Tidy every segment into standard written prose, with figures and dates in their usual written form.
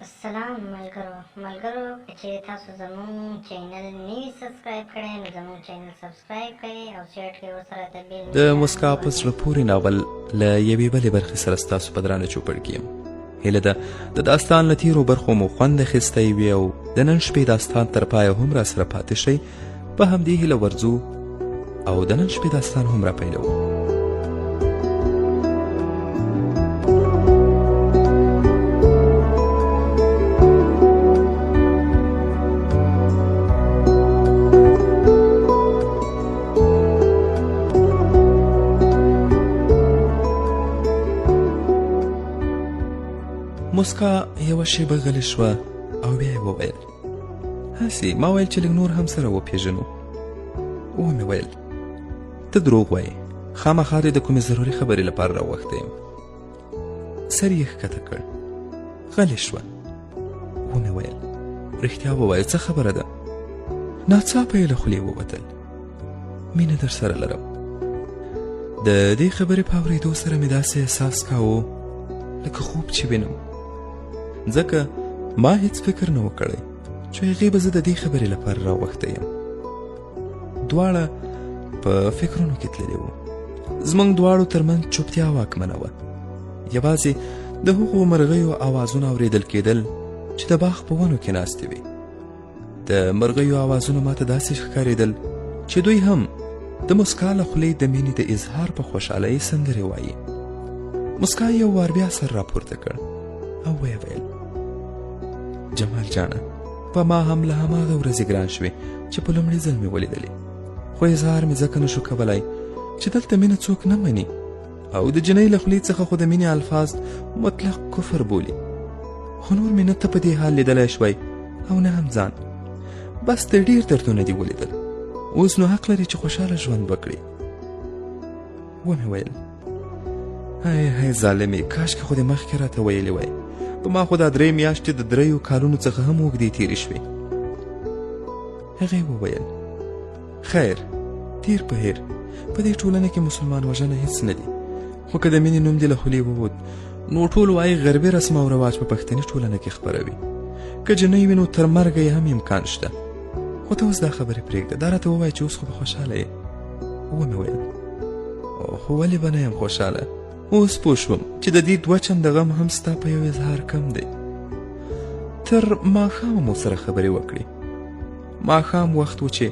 السلام ملګرو چې تاسو زموږ چینل نوی سبسکرایب کړئ نو زموږ چینل سبسکرایب کړئ او شیر کړئ ورسره د بیل د مسکا په زړه پورې ناول له یوې بلې برخې سره ستاسو په درانه چوپړ کې یم. هیله ده د داستان له تیرو برخو مو خوند اخیستی وي او د نن شپې داستان تر پایه هم راسره پاتې شئ. په همدې هیله ورځو او د نن شپې داستان هم راپیلوو. مسکا یوه شیبه غلې شوه او بیا یې وویل هسې ما ویل چې لږ نور هم سره وپېژنو. ومې ویل ته دروغ وایې، خامخا دې د کومې ضروري خبرې لپاره راوښتی یم. سر یې ښکته کړ، غلې شوه. ومې ویل رښتیا ووایه څه خبره ده؟ ناڅاپه یې له خولې ووتل مینه در سره لرم. د دې خبرې په اورېدو سره مې داسې احساس کاوه لکه خوب چې وینم، ځکه ما هیڅ فکر نه و کړی چې هغې به زه د دې خبرې لپاره راوښتی یم. دواړه په فکرونو کې تللي وو. زموږ دواړو ترمنځ چوپتیا واکمنه وه. یوازې د هغو مرغیو اوازونه اورېدل کېدل چې د باغ په ونو کې ناستې وې. د مرغیو اوازونه ماته داسې ښکارېدل چې دوی هم د مسکا له خولې د مینې د اظهار په خوشحالۍ سندرې وایي. مسکا یو وار بیا سر راپورته کړ او ویې ویل جمال جانه، په ما هم له هماغه ورځې ګران شوې چې په لومړي ځل مې ولیدلې، خو اظهار مې ځکه نشو کولی چې دلته مینه څوک نه مني او د جنۍ له خولې څخه خو د مینې الفاظ مطلق کفر بولي. خو نور مې نه ته په دې حال لیدلی شوی او نه هم ځان. بس د ډېر دردونه دې ولیدل، اوس نو حق لري چې خوشحاله ژوند وکړي. ومې ویل هی ظالمې، کاشکې خو دې مخکې راته ویلې وای، په ما خو دا 3 میاشتې د 3 کالونو څخه هم اوږدې تېرې شوې. هغې وویل خیر تیر په هیر، په دې ټولنه کې مسلمان وژنه هیڅ نه دي، خو که د مینې نوم دې له خولې ووت نو ټول وایي غربي رسم او رواج په پښتني ټولنه کې خپروي. که جنۍ وي نو تر مرګه یې هم امکان شته. خو ته اوس دا خبرې پرېږده، دا راته ووایه چې اوس خو به خوشحاله یې. ومې ویل خو ولې به نه یم خوشحاله؟ اوس پوه شوم چې د دې 2 چنده غم هم ستا په یو اظهار کم دی. تر ماښامه مو سره خبرې وکړې. ماښام وخت و چې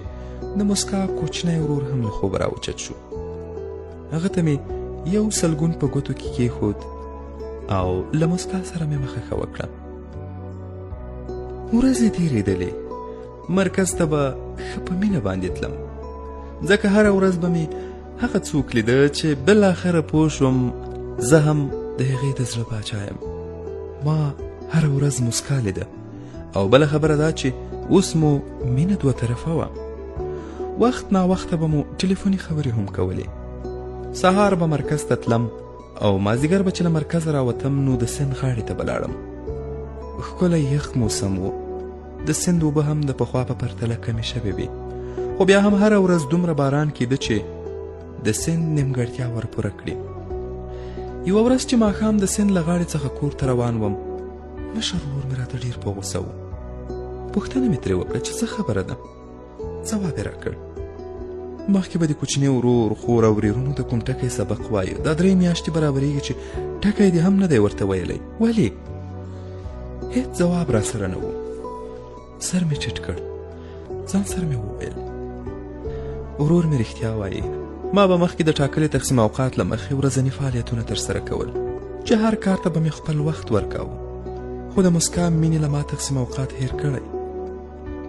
د مسکا کوچنی ورور هم له خوبه راوچت شو. هغه ته مې یو سلګون په ګوتو کې کېښود او له مسکا سره مې مخه ښه وکړه. ورځې تېرېدلې، مرکز ته به ښه په مینه باندې تلم، ځکه هره ورځ به مې هغه څوک لیده چې بالاخره پوه شوم زه هم د هغې د زړه باچا یم. ما هره ورځ مسکا لیده او بله خبره دا چې اوس مو مینه 2 طرفه وه. وخت ناوخته به مو ټلیفوني خبرې هم کولې. سهار به مرکز ته تلم او مازدیګر به چې له مرکزه راوتم نو د سیند غاړې ته به لاړم. ښکلی یخ موسم و، د سیند اوبه هم د پخوا په پرتله کمې شوې وې، خو بیا هم هره ورځ دومره باران کېده چې د سیند نیمګړتیا ورپوره کړي. یوه ورځ چې ماښام د سیند له غاړې څخه کور ته روان وم، مشر ورور مې راته ډېر په غوسه و. پوښتنه مې ترې وکړه چې څه خبره ده؟ ځواب یې راکړ مخکې به د کوچني ورور، خور او ورېرونو د کوم ټکی سبق وایو، دا 3 میاشتې برابرېږي چې ټکی دې هم نه دی ورته ویلی. ولې؟ هېڅ ځواب را سره نه و. سر مې ټیټ کړ، ځان سره مې وویل ورور مې رښتیا وایي، ما به مخکې د ټاکلي تقسیم اوقات له مخې ورځني فعالیتونه ترسره کول چې هر کار ته به مې خپل وخت ورکاوه. خو د مسکا مینې له ما تقسیم اوقات هیر کړی.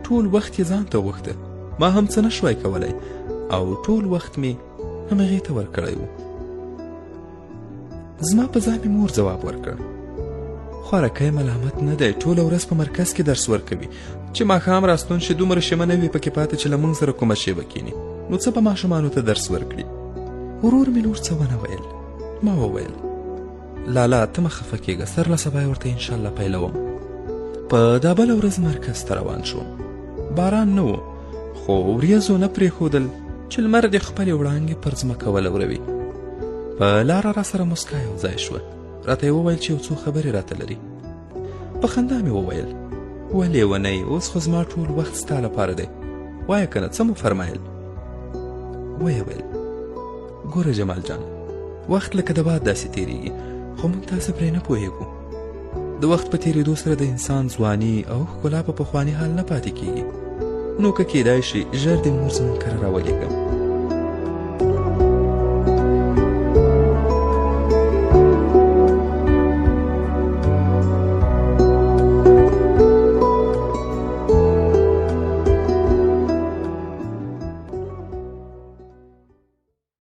ټول وخت یې ځان ته غوښته، ما هم څه نه شوی کولی او ټول وخت مې هم هغې ته ورکړی و. زما په ځای مې مور ځواب ورکړ خوارکی ملامت نه دی، ټوله ورځ په مرکز کې درس ورکوي، چې ماښام راستون شي دومره شمه نه وي پکې پاته چې له موږ سره کومه شیبه کښېني، نو څه به ماشومانو ته درس ورکړي. ورور مې نور څه ونه ویل. ما وویل لالا ته مه خفه کېږه، سر له سبا یې ورته انشاءالله پیلوم. په دا بله ورځ مرکز ته روان شوم. باران نه و، خو وریځو نه پرېښودل چې لمر د خپلې وړانګې پر ځمکه ولوروي. په لاره را سره مسکا یو ځای شوه. راته یې وویل چې یو څو خبرې راته لري. په خندا مې وویل ولې ونی اوس خو زما ټول وخت ستا لپاره دی وایه که نه څه مو فرمایل ویې ویل ګوره جمال جان وخت لکه د باد داسې تېرېږي خو موږ تاسې پرې نه پوهېږو د وخت په تېرېدو سره د انسان ځواني او ښکلا په پخواني حال نه پاتې کېږي نو که کېدای شي ژر دې مور زموږ کره راولېږم